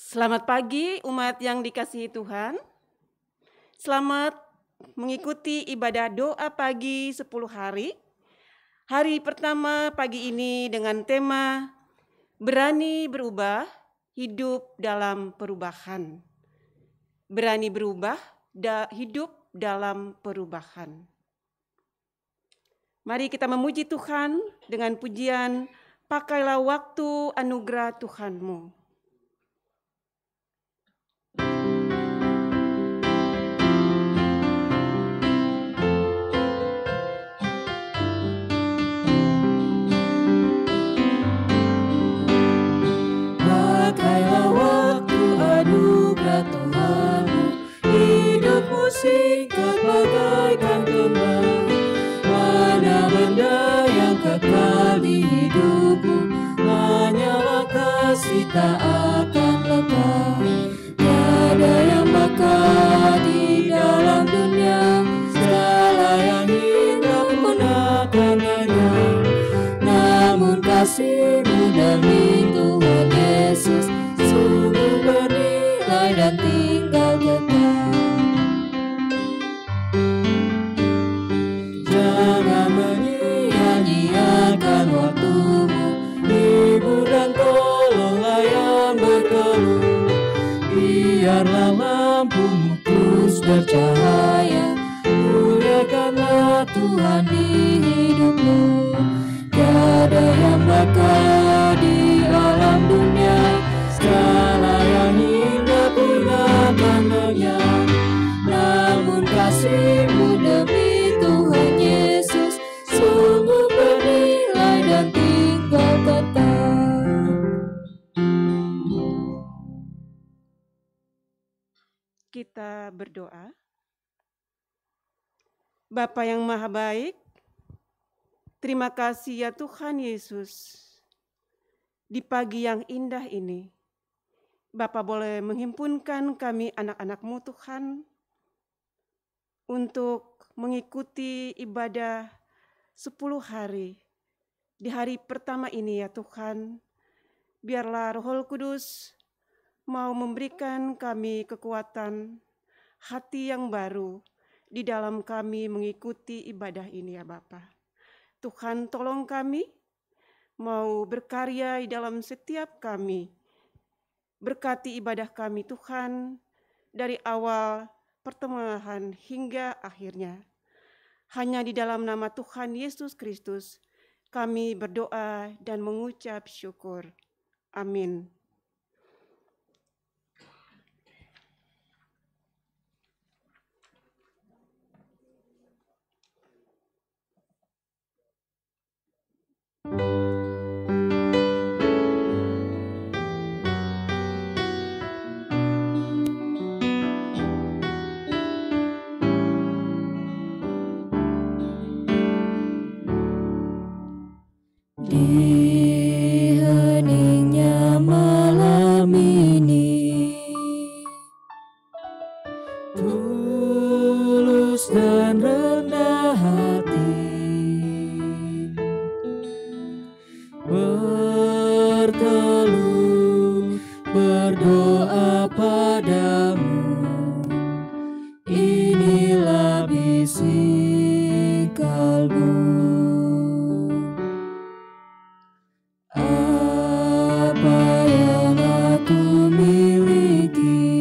Selamat pagi umat yang dikasihi Tuhan. Selamat mengikuti ibadah doa pagi 10 hari. Hari pertama pagi ini dengan tema berani berubah, hidup dalam perubahan. Berani berubah, hidup dalam perubahan. Mari kita memuji Tuhan dengan pujian "Pakailah waktu anugerah Tuhanmu". Pakailah waktu anugerah Tuhanmu, hidupmu singkat bagaikan kembang. Mana benda yang kekal di hidupmu, hanyalah kasih tak akan lekang. Tiada yang bakal di dalam dunia, segala yang indah pun akan lenyap. Namun kasih-Mu demi Tuhan Yesus sungguh bernilai dan tinggal kekal. Jangan menyia-nyiakan waktumu, hibur dan tolonglah yang berkeluh. Biarlah lampumu terus bercahaya, muliakanlah Tuhan di hidupmu. Tiada yang bakal di alam dunia, segala yang indah pun akan lenyap. Namun kasih-Mu demi Tuhan Yesus sungguh bernilai dan tinggal kekal. Kita berdoa. Bapa yang Maha Baik, terima kasih ya Tuhan Yesus. Di pagi yang indah ini, Bapa boleh menghimpunkan kami anak-anak-Mu Tuhan untuk mengikuti ibadah 10 hari. Di hari pertama ini ya Tuhan, biarlah Roh Kudus mau memberikan kami kekuatan, hati yang baru di dalam kami mengikuti ibadah ini ya Bapa. Tuhan tolong kami mau berkarya di dalam setiap kami. Berkati ibadah kami Tuhan dari awal pertengahan hingga akhirnya. Hanya di dalam nama Tuhan Yesus Kristus kami berdoa dan mengucap syukur. Amin. Di heningnya malam ini, tulus dan rendah hati, berteluh berdoa padamu. Inilah bisik kalbu. Apa yang aku miliki,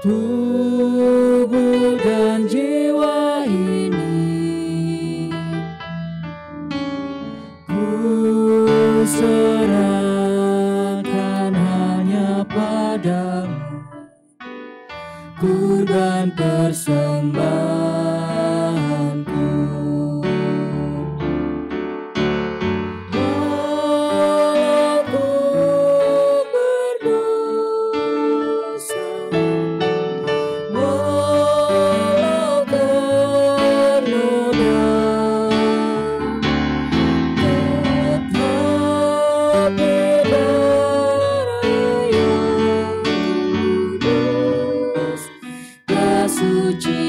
tubuh dan jiwa ini, ku serahkan hanya padamu, kurban persembahanku. Walau ku berdosa, walau ternoda, tetap darah yang kudus, suci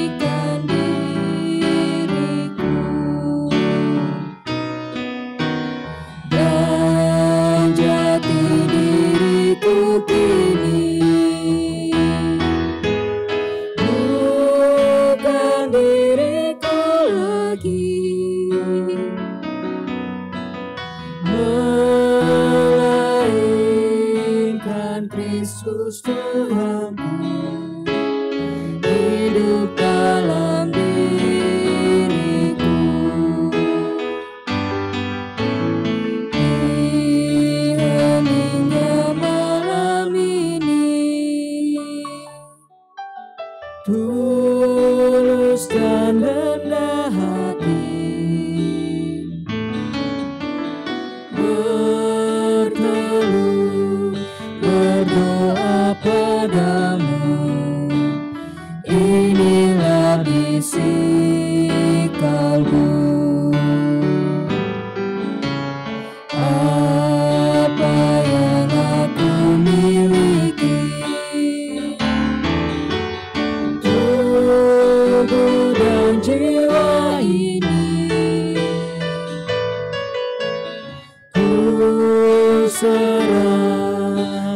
serahkan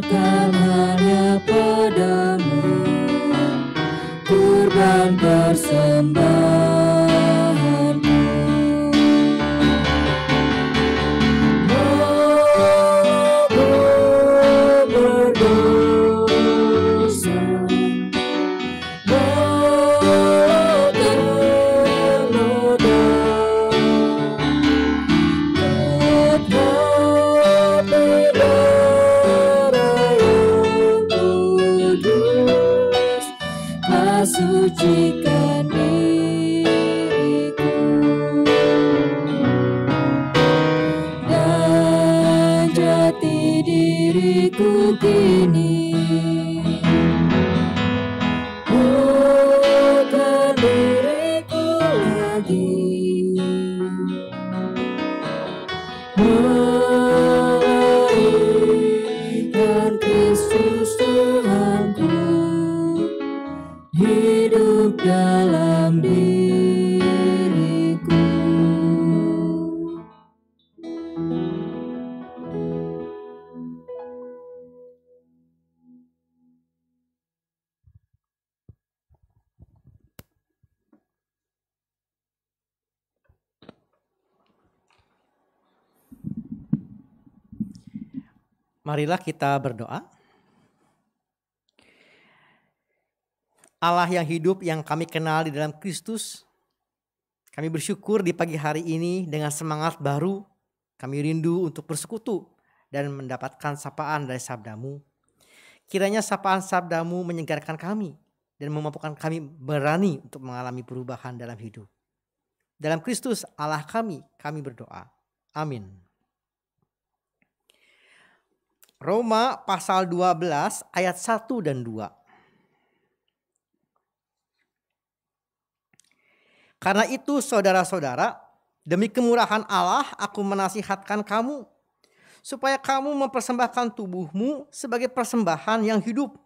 hanya padamu, kurban persembahanku. Aku berdosa, sucikan diriku dan jati diriku kini, bukan diriku lagi, melainkan Kristus Tuhanku hidup dalam diriku. Marilah kita berdoa. Allah yang hidup yang kami kenal di dalam Kristus, kami bersyukur di pagi hari ini dengan semangat baru, kami rindu untuk bersekutu dan mendapatkan sapaan dari sabda-Mu. Kiranya sapaan sabda-Mu menyegarkan kami dan memampukan kami berani untuk mengalami perubahan dalam hidup. Dalam Kristus Allah kami berdoa. Amin. Roma pasal 12 ayat 1 dan 2. Karena itu saudara-saudara, demi kemurahan Allah aku menasihatkan kamu, supaya kamu mempersembahkan tubuhmu sebagai persembahan yang hidup,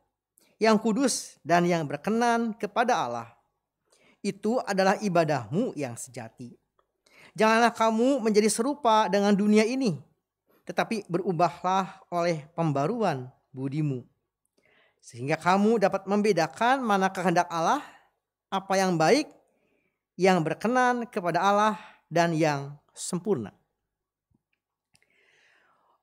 yang kudus dan yang berkenan kepada Allah. Itu adalah ibadahmu yang sejati. Janganlah kamu menjadi serupa dengan dunia ini, tetapi berubahlah oleh pembaruan budimu, sehingga kamu dapat membedakan mana kehendak Allah, apa yang baik, yang berkenan kepada Allah, dan yang sempurna.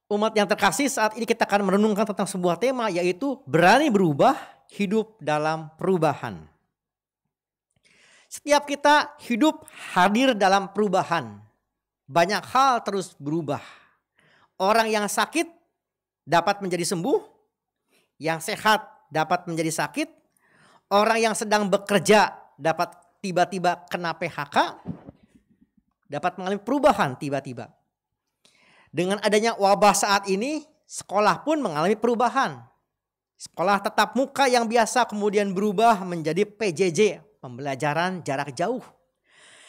Umat yang terkasih, saat ini kita akan merenungkan tentang sebuah tema, yaitu berani berubah, hidup dalam perubahan. Setiap kita hidup hadir dalam perubahan. Banyak hal terus berubah. Orang yang sakit dapat menjadi sembuh, yang sehat dapat menjadi sakit, orang yang sedang bekerja dapat tiba-tiba kena PHK, dapat mengalami perubahan tiba-tiba. Dengan adanya wabah saat ini, sekolah pun mengalami perubahan. Sekolah tatap muka yang biasa kemudian berubah menjadi PJJ, pembelajaran jarak jauh.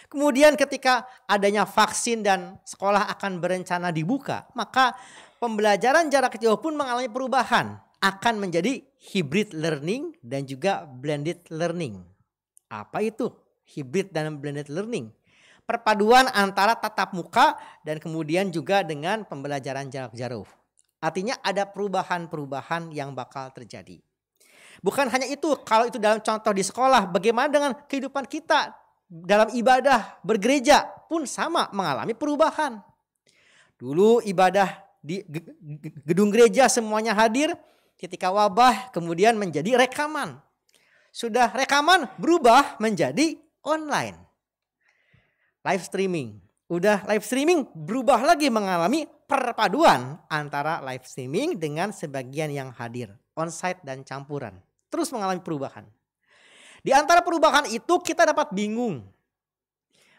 Kemudian ketika adanya vaksin dan sekolah akan berencana dibuka, maka pembelajaran jarak jauh pun mengalami perubahan. Akan menjadi hybrid learning dan juga blended learning. Apa itu hybrid dan blended learning? Perpaduan antara tatap muka dan kemudian juga dengan pembelajaran jarak jauh. Artinya ada perubahan-perubahan yang bakal terjadi. Bukan hanya itu, kalau itu dalam contoh di sekolah, bagaimana dengan kehidupan kita? Dalam ibadah bergereja pun sama mengalami perubahan. Dulu ibadah di gedung gereja semuanya hadir, ketika wabah kemudian menjadi rekaman. Sudah rekaman berubah menjadi online. Live streaming. Udah live streaming berubah lagi mengalami perpaduan antara live streaming dengan sebagian yang hadir. Onsite dan campuran. Terus mengalami perubahan. Di antara perubahan itu kita dapat bingung.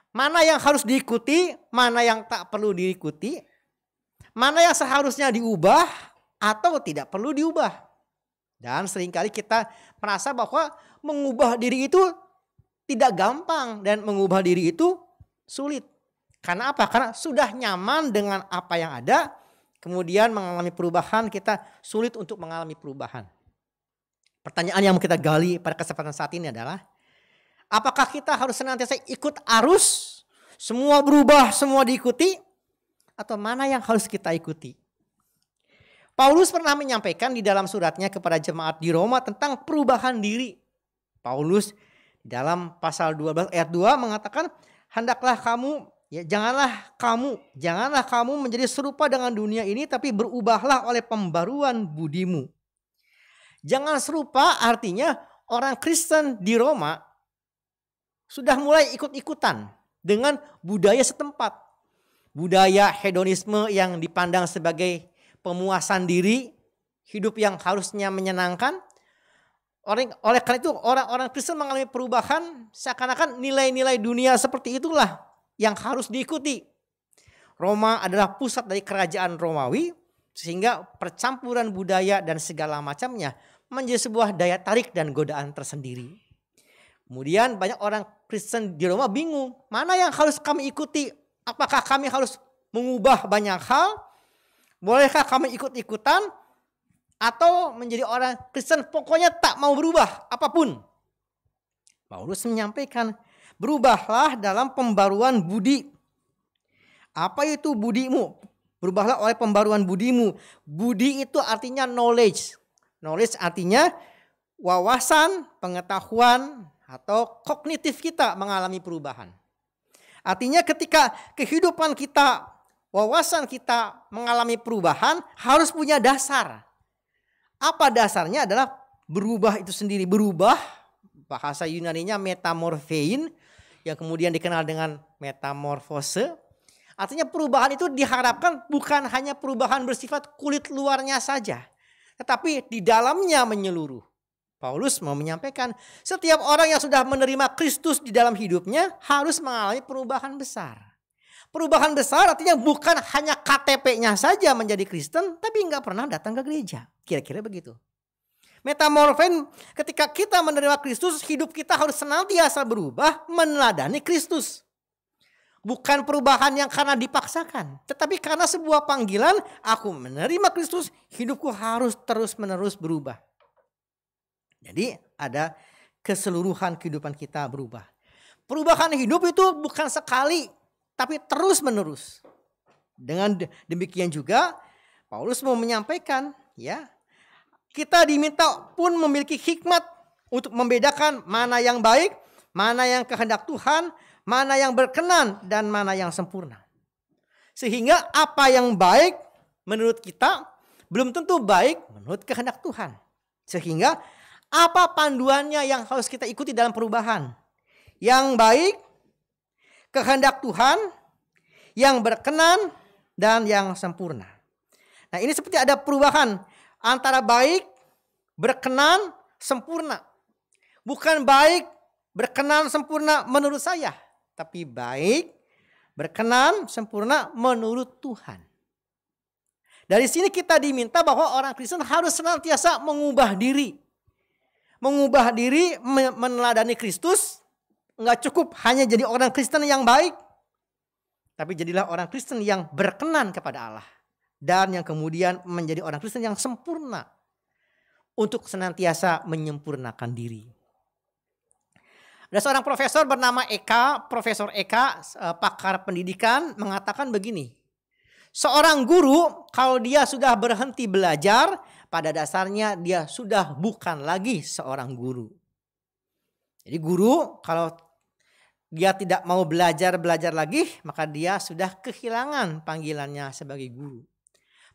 Mana yang harus diikuti, mana yang tak perlu diikuti. Mana yang seharusnya diubah atau tidak perlu diubah. Dan seringkali kita merasa bahwa mengubah diri itu tidak gampang. Dan mengubah diri itu sulit. Karena apa? Karena sudah nyaman dengan apa yang ada. Kemudian mengalami perubahan, kita sulit untuk mengalami perubahan. Pertanyaan yang mau kita gali pada kesempatan saat ini adalah, apakah kita harus senantiasa ikut arus, semua berubah, semua diikuti, atau mana yang harus kita ikuti? Paulus pernah menyampaikan di dalam suratnya kepada jemaat di Roma tentang perubahan diri. Paulus di dalam pasal 12 ayat 2 mengatakan, hendaklah kamu, janganlah kamu menjadi serupa dengan dunia ini, tapi berubahlah oleh pembaruan budimu. Jangan serupa artinya orang Kristen di Roma sudah mulai ikut-ikutan dengan budaya setempat. Budaya hedonisme yang dipandang sebagai pemuasan diri, hidup yang harusnya menyenangkan. Oleh karena itu orang-orang Kristen mengalami perubahan, seakan-akan nilai-nilai dunia seperti itulah yang harus diikuti. Roma adalah pusat dari kerajaan Romawi, sehingga percampuran budaya dan segala macamnya menjadi sebuah daya tarik dan godaan tersendiri. Kemudian banyak orang Kristen di Roma bingung, mana yang harus kami ikuti? Apakah kami harus mengubah banyak hal? Bolehkah kami ikut-ikutan? Atau menjadi orang Kristen pokoknya tak mau berubah apapun? Paulus menyampaikan, berubahlah dalam pembaruan budi. Apa itu budimu? Berubahlah oleh pembaruan budimu. Budi itu artinya knowledge. Knowledge artinya wawasan, pengetahuan, atau kognitif kita mengalami perubahan. Artinya ketika kehidupan kita, wawasan kita mengalami perubahan, harus punya dasar. Apa dasarnya? Adalah berubah itu sendiri. Berubah, bahasa Yunaninya metamorphein, yang kemudian dikenal dengan metamorfose. Artinya perubahan itu diharapkan bukan hanya perubahan bersifat kulit luarnya saja, tetapi di dalamnya menyeluruh. Paulus mau menyampaikan, setiap orang yang sudah menerima Kristus di dalam hidupnya harus mengalami perubahan besar. Perubahan besar artinya bukan hanya KTP-nya saja menjadi Kristen, tapi nggak pernah datang ke gereja. Kira-kira begitu. Metamorfen, ketika kita menerima Kristus, hidup kita harus senantiasa berubah meneladani Kristus. Bukan perubahan yang karena dipaksakan, tetapi karena sebuah panggilan, aku menerima Kristus, hidupku harus terus-menerus berubah. Jadi ada keseluruhan kehidupan kita berubah. Perubahan hidup itu bukan sekali, tapi terus-menerus. Dengan demikian juga Paulus mau menyampaikan, ya, kita diminta pun memiliki hikmat untuk membedakan mana yang baik, mana yang kehendak Tuhan, mana yang berkenan, dan mana yang sempurna. Sehingga apa yang baik menurut kita belum tentu baik menurut kehendak Tuhan. Sehingga apa panduannya yang harus kita ikuti dalam perubahan? Yang baik, kehendak Tuhan, yang berkenan, dan yang sempurna. Nah, ini seperti ada perubahan antara baik, berkenan, sempurna. Bukan baik, berkenan, sempurna menurut saya, tapi baik, berkenan, sempurna menurut Tuhan. Dari sini kita diminta bahwa orang Kristen harus senantiasa mengubah diri. Mengubah diri, meneladani Kristus. Enggak cukup hanya jadi orang Kristen yang baik, tapi jadilah orang Kristen yang berkenan kepada Allah. Dan yang kemudian menjadi orang Kristen yang sempurna untuk senantiasa menyempurnakan diri. Ada seorang profesor bernama Profesor Eka, pakar pendidikan, mengatakan begini. Seorang guru kalau dia sudah berhenti belajar, pada dasarnya dia sudah bukan lagi seorang guru. Jadi guru kalau dia tidak mau belajar lagi, maka dia sudah kehilangan panggilannya sebagai guru.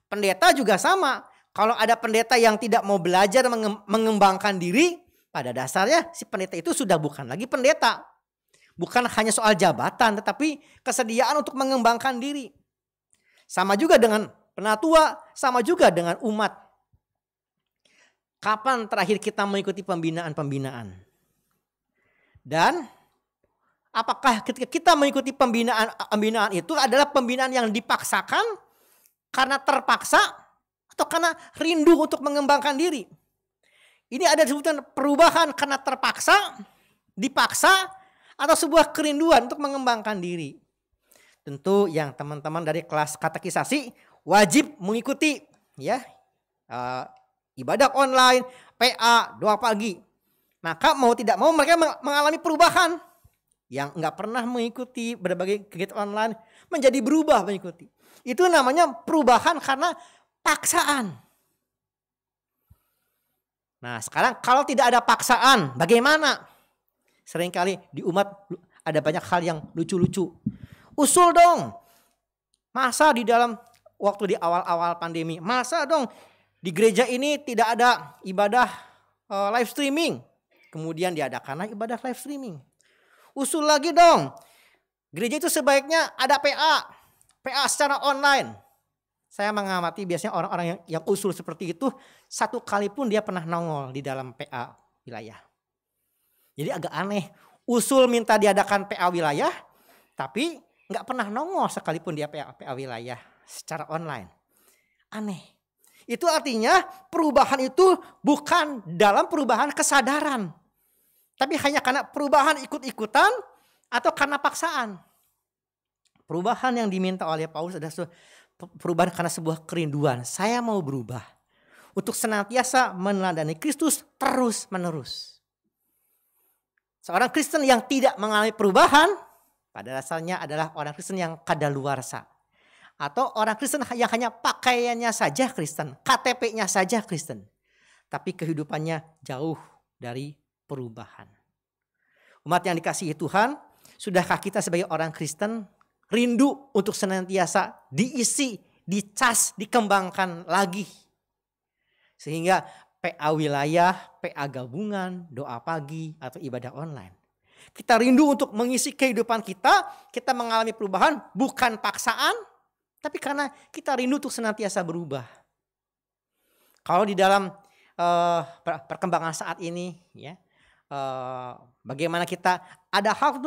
Pendeta juga sama. Kalau ada pendeta yang tidak mau belajar mengembangkan diri, pada dasarnya si pendeta itu sudah bukan lagi pendeta. Bukan hanya soal jabatan, tetapi kesediaan untuk mengembangkan diri. Sama juga dengan penatua, sama juga dengan umat. Kapan terakhir kita mengikuti pembinaan-pembinaan? Dan apakah ketika kita mengikuti pembinaan itu adalah pembinaan yang dipaksakan karena terpaksa atau karena rindu untuk mengembangkan diri? Ini ada disebutkan perubahan karena terpaksa, dipaksa, atau sebuah kerinduan untuk mengembangkan diri. Tentu yang teman-teman dari kelas katekisasi wajib mengikuti, ya, ibadah online, PA, doa pagi. Maka mau tidak mau mereka mengalami perubahan. Yang enggak pernah mengikuti berbagai kegiatan online menjadi berubah mengikuti. Itu namanya perubahan karena paksaan. Nah sekarang kalau tidak ada paksaan, bagaimana? Seringkali di umat ada banyak hal yang lucu-lucu. Usul dong, masa di dalam waktu di awal-awal pandemi, masa dong di gereja ini tidak ada ibadah live streaming. Kemudian diadakanlah ibadah live streaming. Usul lagi dong, gereja itu sebaiknya ada PA secara online. Saya mengamati biasanya orang-orang yang usul seperti itu, satu kali pun dia pernah nongol di dalam PA wilayah. Jadi agak aneh, usul minta diadakan PA wilayah, tapi nggak pernah nongol sekalipun dia PA wilayah secara online. Aneh. Itu artinya perubahan itu bukan dalam perubahan kesadaran, tapi hanya karena perubahan ikut-ikutan atau karena paksaan. Perubahan yang diminta oleh Paulus adalah perubahan karena sebuah kerinduan. Saya mau berubah untuk senantiasa meneladani Kristus terus menerus. Seorang Kristen yang tidak mengalami perubahan pada dasarnya adalah orang Kristen yang kadaluarsa. Atau orang Kristen yang hanya pakaiannya saja Kristen, KTP-nya saja Kristen. Tapi kehidupannya jauh dari perubahan. Umat yang dikasihi Tuhan, sudahkah kita sebagai orang Kristen rindu untuk senantiasa diisi, dicas, dikembangkan lagi. Sehingga PA wilayah, PA gabungan, doa pagi, atau ibadah online. Kita rindu untuk mengisi kehidupan kita mengalami perubahan bukan paksaan, tapi karena kita rindu untuk senantiasa berubah. Kalau di dalam perkembangan saat ini, ya, bagaimana kita ada hal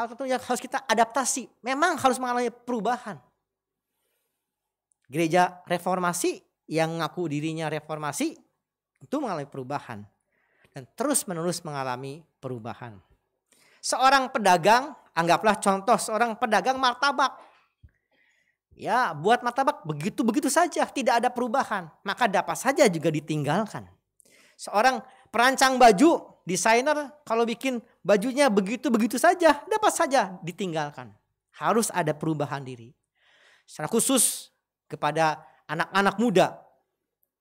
tertentu yang harus kita adaptasi. Memang harus mengalami perubahan. Gereja reformasi yang ngaku dirinya reformasi itu mengalami perubahan. Dan terus menerus mengalami perubahan. Seorang pedagang, anggaplah contoh seorang pedagang martabak. Ya, buat martabak begitu-begitu saja, tidak ada perubahan. Maka dapat saja juga ditinggalkan. Seorang perancang baju, desainer kalau bikin bajunya begitu-begitu saja, dapat saja ditinggalkan. Harus ada perubahan diri. Secara khusus kepada anak-anak muda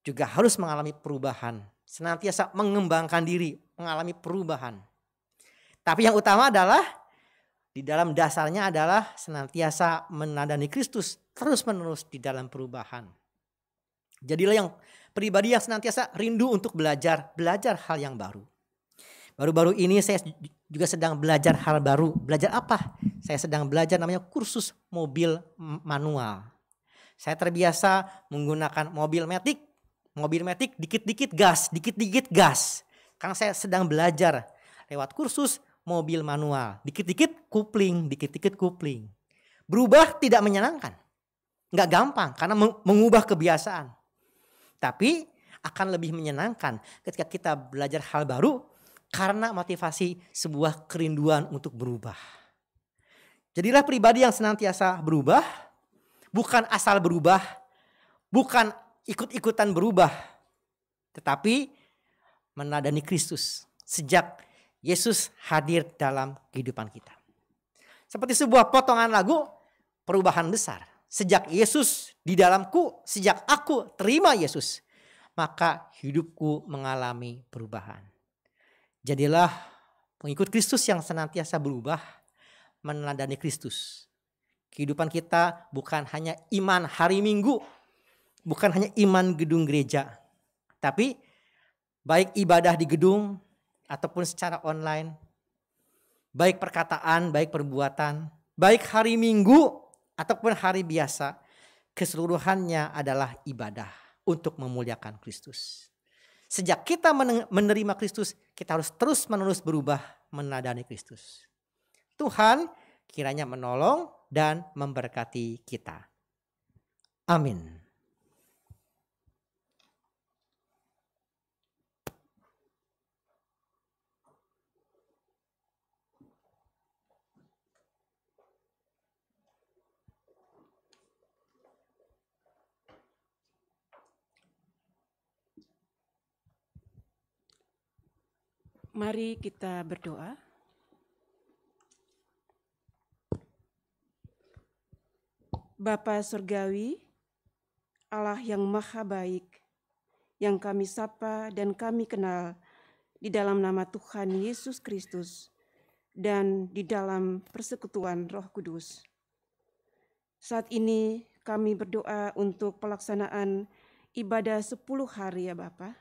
juga harus mengalami perubahan. Senantiasa mengembangkan diri, mengalami perubahan. Tapi yang utama adalah di dalam dasarnya adalah senantiasa meneladani Kristus terus-menerus di dalam perubahan. Jadilah yang pribadi yang senantiasa rindu untuk belajar hal yang baru. Baru-baru ini saya juga sedang belajar hal baru. Belajar apa? Saya sedang belajar namanya kursus mobil manual. Saya terbiasa menggunakan mobil matic. Mobil matic dikit-dikit gas. Karena saya sedang belajar lewat kursus mobil manual. Dikit-dikit kupling. Berubah tidak menyenangkan. Nggak gampang karena mengubah kebiasaan. Tapi akan lebih menyenangkan ketika kita belajar hal baru karena motivasi sebuah kerinduan untuk berubah. Jadilah pribadi yang senantiasa berubah, bukan asal berubah, bukan ikut-ikutan berubah, tetapi meneladani Kristus sejak Yesus hadir dalam kehidupan kita. Seperti sebuah potongan lagu, perubahan besar. Sejak Yesus di dalamku, sejak aku terima Yesus, maka hidupku mengalami perubahan. Jadilah pengikut Kristus yang senantiasa berubah, meneladani Kristus. Kehidupan kita bukan hanya iman hari Minggu, bukan hanya iman gedung gereja, tapi baik ibadah di gedung ataupun secara online, baik perkataan, baik perbuatan, baik hari Minggu ataupun hari biasa, keseluruhannya adalah ibadah untuk memuliakan Kristus. Sejak kita menerima Kristus, kita harus terus-menerus berubah meneladani Kristus. Tuhan kiranya menolong dan memberkati kita. Amin. Mari kita berdoa. Bapa Surgawi, Allah yang maha baik, yang kami sapa dan kami kenal di dalam nama Tuhan Yesus Kristus dan di dalam persekutuan Roh Kudus. Saat ini kami berdoa untuk pelaksanaan ibadah 10 hari ya Bapa,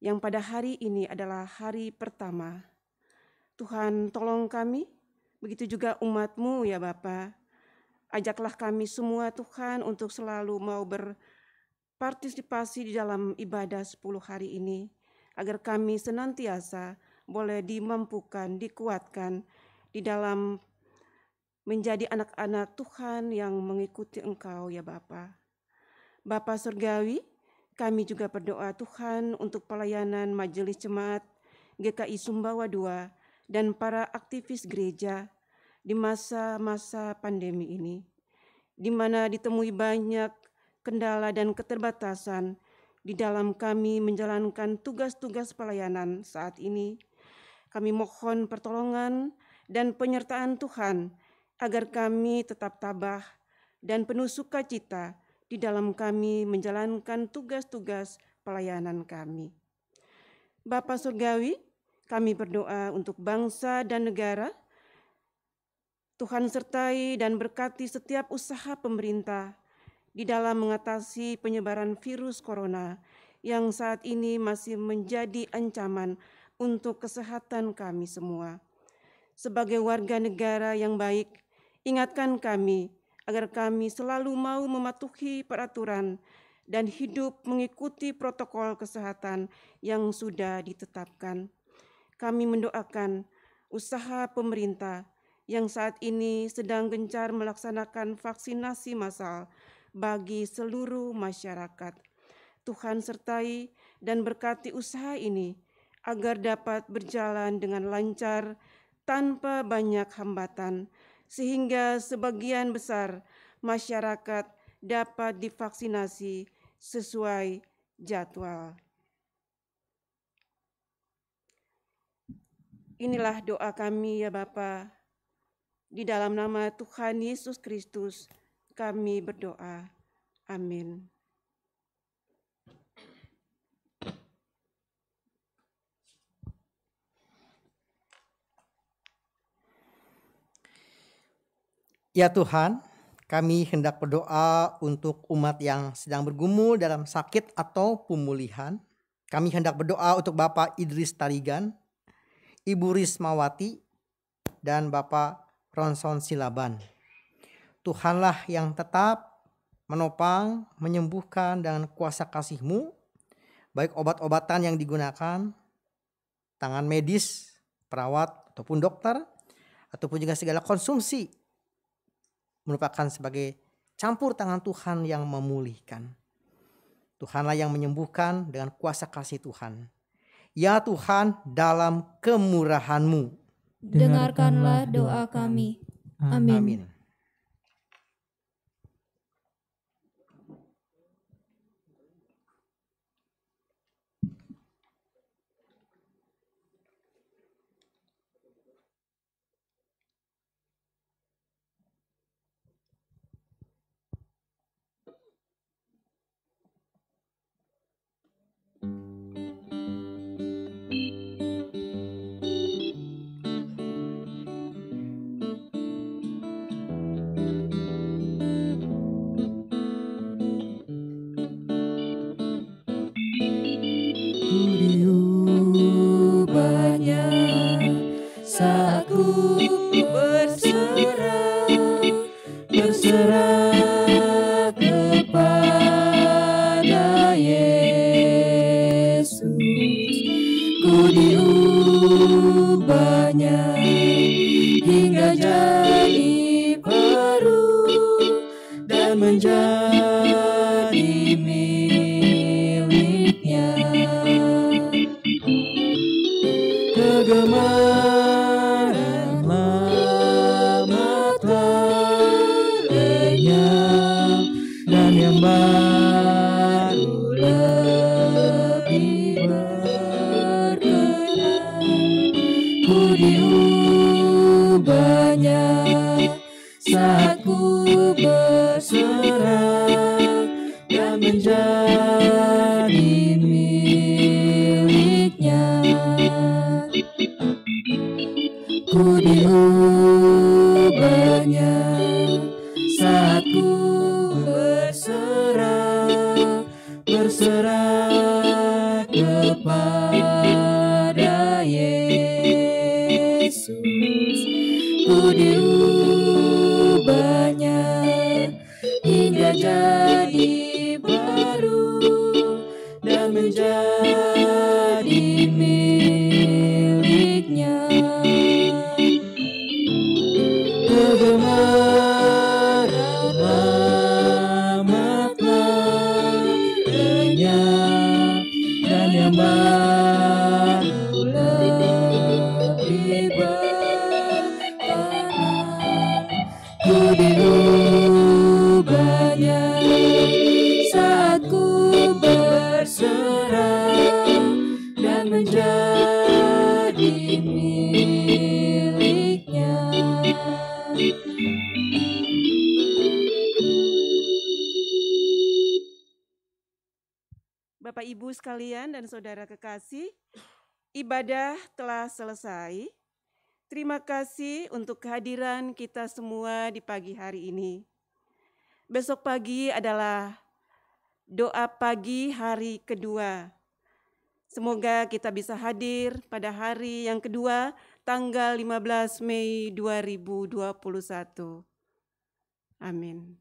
yang pada hari ini adalah hari pertama. Tuhan tolong kami, begitu juga umat-Mu ya Bapa. Ajaklah kami semua Tuhan untuk selalu mau berpartisipasi di dalam ibadah 10 hari ini, agar kami senantiasa boleh dimampukan, dikuatkan di dalam menjadi anak-anak Tuhan yang mengikuti Engkau ya Bapa. Bapa Surgawi, kami juga berdoa Tuhan untuk pelayanan Majelis Jemaat GKI Sumbawa II dan para aktivis gereja di masa-masa pandemi ini, di mana ditemui banyak kendala dan keterbatasan di dalam kami menjalankan tugas-tugas pelayanan saat ini. Kami mohon pertolongan dan penyertaan Tuhan agar kami tetap tabah dan penuh sukacita di dalam kami menjalankan tugas-tugas pelayanan kami. Bapa Surgawi, kami berdoa untuk bangsa dan negara. Tuhan sertai dan berkati setiap usaha pemerintah di dalam mengatasi penyebaran virus corona yang saat ini masih menjadi ancaman untuk kesehatan kami semua. Sebagai warga negara yang baik, ingatkan kami agar kami selalu mau mematuhi peraturan dan hidup mengikuti protokol kesehatan yang sudah ditetapkan. Kami mendoakan usaha pemerintah yang saat ini sedang gencar melaksanakan vaksinasi massal bagi seluruh masyarakat. Tuhan sertai dan berkati usaha ini agar dapat berjalan dengan lancar tanpa banyak hambatan, sehingga sebagian besar masyarakat dapat divaksinasi sesuai jadwal. Inilah doa kami ya Bapa. Di dalam nama Tuhan Yesus Kristus kami berdoa. Amin. Ya Tuhan, kami hendak berdoa untuk umat yang sedang bergumul dalam sakit atau pemulihan. Kami hendak berdoa untuk Bapak Idris Tarigan, Ibu Rismawati, dan Bapak Ronson Silaban. Tuhanlah yang tetap menopang, menyembuhkan dengan kuasa kasih-Mu, baik obat-obatan yang digunakan, tangan medis, perawat, ataupun dokter, ataupun juga segala konsumsi merupakan sebagai campur tangan Tuhan yang memulihkan. Tuhanlah yang menyembuhkan dengan kuasa kasih Tuhan. Ya Tuhan, dalam kemurahan-Mu, dengarkanlah doa kami. Amin. Amin. Saat ku berserah kepada Yesus, ku diubahnya hingga jadi baru dan menjadi miliknya. Kegemaran lama telah lenyap dan yang baru lebih berkenan. Ku diubahnya saat ku berserah dan menjadi diubahnya saat ku berserah kepada Yesus. Ku diubahnya hingga jadi baru dan menjadi miliknya. Kegemaran lama telah lenyap dan yang baru lebih berkenan. Ku diubahnya saat ku berserah dan menjadi miliknya. Bapak Ibu sekalian dan saudara kekasih, ibadah telah selesai. Terima kasih untuk kehadiran kita semua di pagi hari ini. Besok pagi adalah doa pagi hari kedua. Semoga kita bisa hadir pada hari yang kedua, tanggal 15 Mei 2021. Amin.